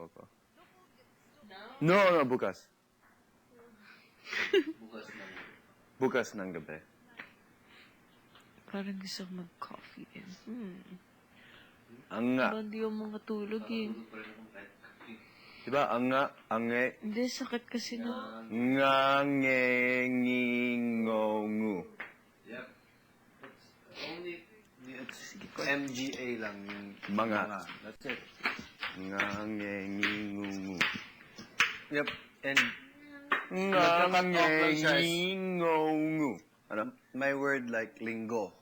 ako. No, bukas. Bukas ng gabi. Parang gusto ko mag-coffee din. Ang nga. Parang di ako makatulog eh. Diba? Ang nga, ange, Hindi, sakit kasi na. nga, nge, ngi, ngo, ngu. Yep. It's MGA lang yung Mga. That's it. Nga, nge, ngi, ngu, ngu. Yep. And Nga, Nagkakat nge, off lang siya. ngi, ngo, ngu. Ano? my word like linggo.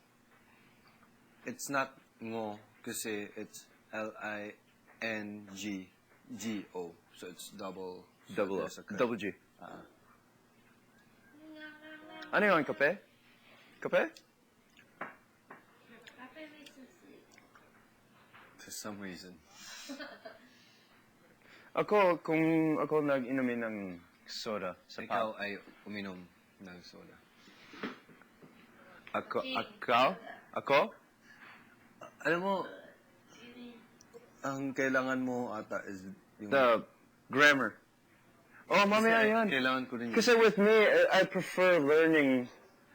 It's not ngo kasi it's L-I-N-G-G-O. So it's double. Double O. there's a cut. Double G. Ano yun? Kape? Kape? For some reason. Ako, kung ako nag-inumin ng soda sa Ikaw pub. ay uminom ng soda. Ako? Alam mo, ang kailangan mo ata is yung... The grammar. Oh, mamaya yan. Kailangan ko rin yun. Kasi with me, I prefer learning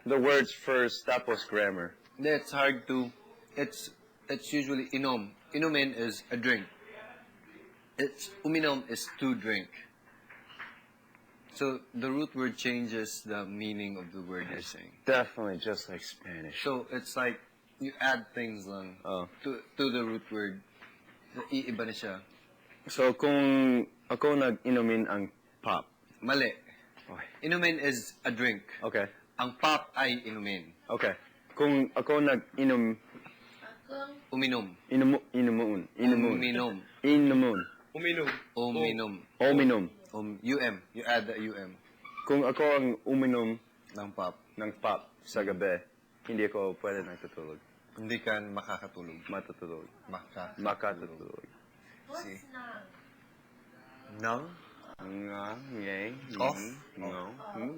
the words first, tapos grammar. Hindi, it's hard to... It's usually inom. Inumin is a drink. Uminom is to drink. So the root word changes the meaning of the word you're saying. Definitely, just like Spanish. So it's like you add things lang Oh. to the root word. Iiba na siya. So, kung ako nag-inumin ang pop. Mali. Okay. Inumin is a drink. Okay. Ang pop ay inumin. Okay. Kung ako nag-inom, Uminom. inumun. Uminom. Inumun. Uminom. Uminom. UM. You add the UM. Kung ako ang uminom Ng pop. ng pop sa gabi, hindi ako pwede nagtutulog. Hindi ka makakatulog. Matutulog. Makakatulog. Makatutulog. See? Nang? Nga, nge, Off? ngo, ngu.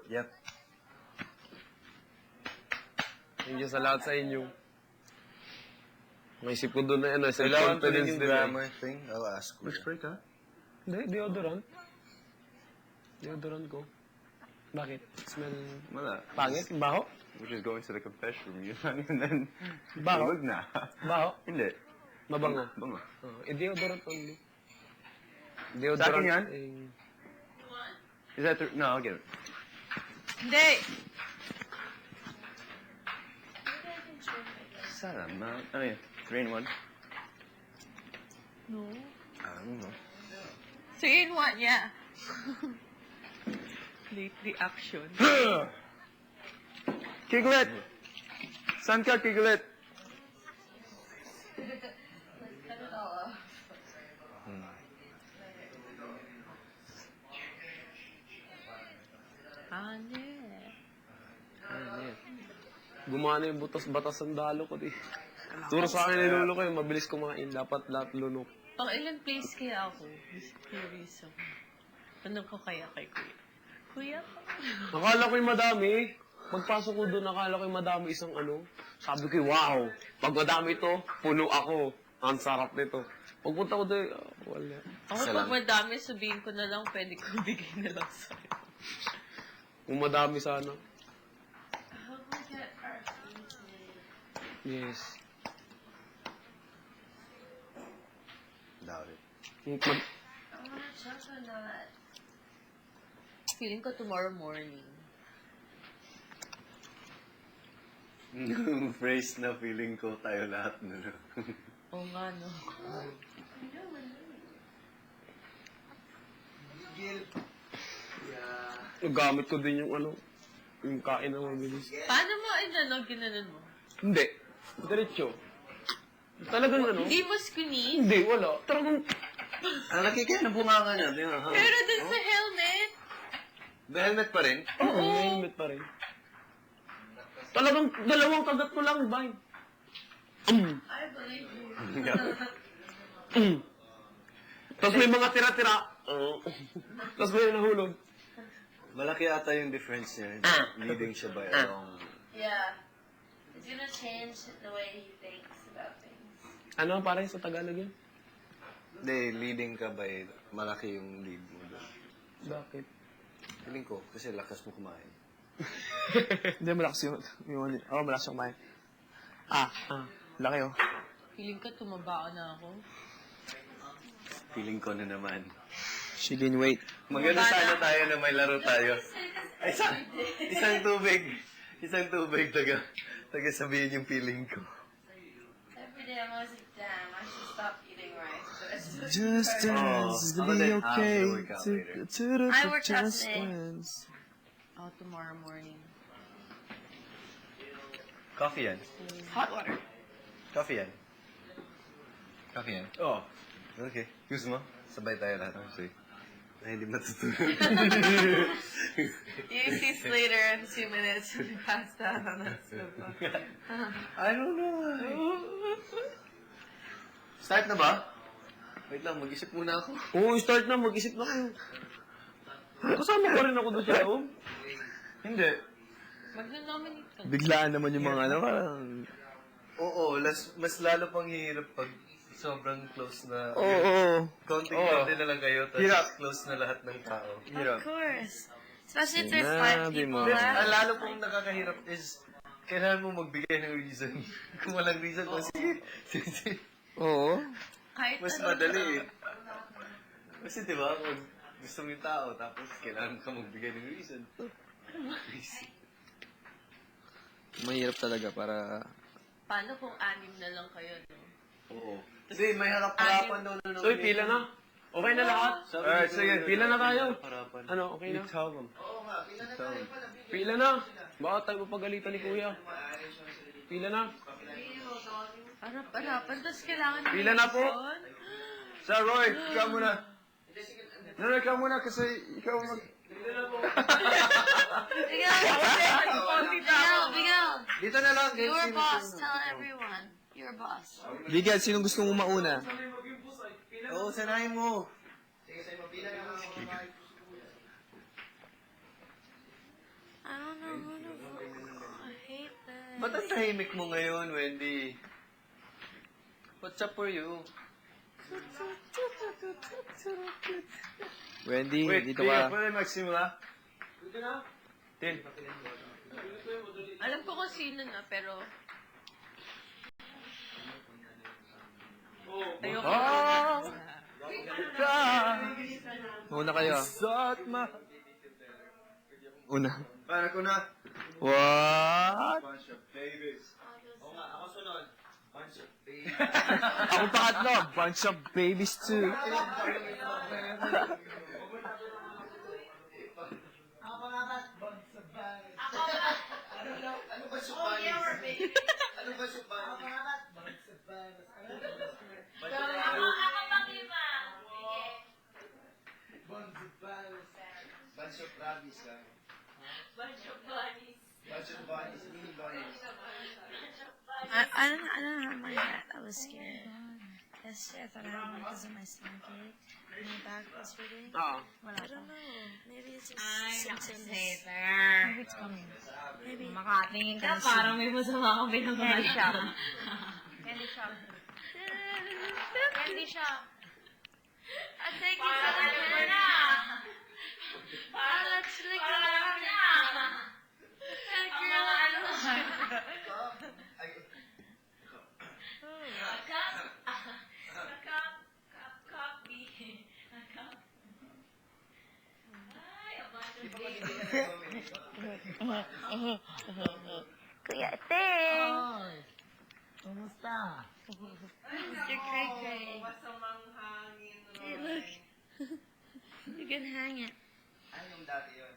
Yep. Thank you sa lahat sa inyo. May isip ko doon na ano, Kailangan ko rin self-confidence yung din. grammar thing. I'll ask you. Break, ha? Hindi, deodorant. Deodorant ko. Bakit? Smell Wala. pangit? Baho? Which is going to the confession room. Yun lang, and then, Baho? tulog na. Baho? Hindi. Mabango? Bango. Deodorant only. Sa akin yan? Eh, Is that no, I'll get it. Hindi! Salamat. Ano yun? 3 in 1? No. I don't know. 3 in 1, yeah. Late reaction. Kiglet! Saan ka, Kiglet? Ano? gumana yung batas ng dalo ko di. Turo sa akin ni lolo ko yung mabilis kumain. Dapat lahat lunok. Pang ilang place kaya ako? Curious ako. Tanong ko kaya kay Kuya. Kuya? Akala ko yung madami. Pagpasok ko doon, akala ko yung madami isang ano. Sabi ko, wow, pag madami ito, puno ako. Ang sarap nito. Pagpunta ko doon, wala. Ako pag madami, sabihin ko na lang, pwede ko bigay na lang sa'yo. Kung madami sana. Yes. Doubt it. Feeling ko tomorrow morning. Yung phrase na feeling ko tayo lahat na. Oo nga, no? Gamit ko din yung ano, yung kain na mabilis. Paano mo, ginanon mo? Hindi. Diretso. Talagang ano? Hindi mo squeeze? Hindi, wala. Talagang, Ang nakikita na bunganga niya. Pero dun sa helmet. May helmet pa rin? oo, may helmet pa rin. Talagang dalawang kagat ko lang, bay. I believe you. Tapos may mga tira-tira. Tapos may nahulog. Malaki ata yung difference niya. Leading siya by a long... Yeah. It's gonna change the way he thinks about things. Ano, parang sa Tagalog yun? Hindi, leading ka ba eh. Malaki yung lead mo doon. Bakit? Feeling ko, kasi lakas mo kumain. Hindi, malakas malakas yung kumain. Laki oh. Feeling ko tumaba na ako. Feeling ko na naman. She gained weight. Maganda sana tayo na may laro tayo. Ay, isang tubig. Isang tubig, taga sabihin yung feeling ko. Every day I'm always like, damn, I should stop eating rice. But it's Just dance, Oh, it'll be I'm gonna okay. work out later. I worked out Just today. dance. Oh, tomorrow morning. Coffee yan. hot water. Coffee yan. Coffee yan. Oh. Okay. Gusto mo? Sabay tayo lahat. Sige. Ay, hindi matutulog. You see later in 2 minutes when you passed out on that sofa. I don't know why. Start na ba? Wait lang, mag-isip muna ako. Oo, start na. Mag-isip na kayo. Kasama ko rin ako doon sa loob. Hindi. Magna-nominate ka. Biglaan naman yung mga ano, parang... Oo, mas lalo pang hirap pag sobrang close na. Oo. Konting-konti na lang kayo, tapos close na lahat ng tao. Of course. Especially if there's Sinabi 5 mo. people Ang left. lalo pong nakakahirap is, kailangan mo magbigay ng reason. Kung walang reason, sige. Oo. Kahit Mas madali eh. Kasi di ba, kung gusto mo yung tao, tapos kailangan ka magbigay ng reason. Mahirap talaga para... Paano kung 6 na lang kayo, no? Oo. Kasi may harap-harapan daw na. Uy, pila na. Okay na lahat? Alright, sige. Pila na tayo. Harapan. Ano, okay na? Tell them. Pila na. Baka tayo mapagalitan ni Kuya. Pila na. Harap-harapan, tapos kailangan ng Pila na po. reason? Sir Roy, ikaw muna. No, ikaw muna kasi ikaw mag... Miguel, Dito na lang. you're a boss. Tell everyone. You're a boss. Bigyan, sinong gusto mong mauna? Oo, sanayin mo. I don't know who to vote. I hate this. Ba't ang tahimik mo ngayon, Wendy? What's up for you? Wendy, dito ka. pwede magsimula? Alam ko kung sino na, pero... Ayoko. Una kayo. Una. Para ko na. What? Ako pangatlo. Bunch of babies too. I don't have my hat. I was scared. Yesterday I thought I had one because of my stomach ache. And my back was hurting. Oo. I don't know. Maybe it's just symptoms. Maybe it's coming. Maybe. Makatingin ka, parang may masama kang pinagawa. Candy shop. Candy shop. Candy shop. I think it's Canada. Let's lick it out. Kuya Ting! Kumusta? Mr. Cray Cray. Hey, look. You can hang it. Anong dati yun?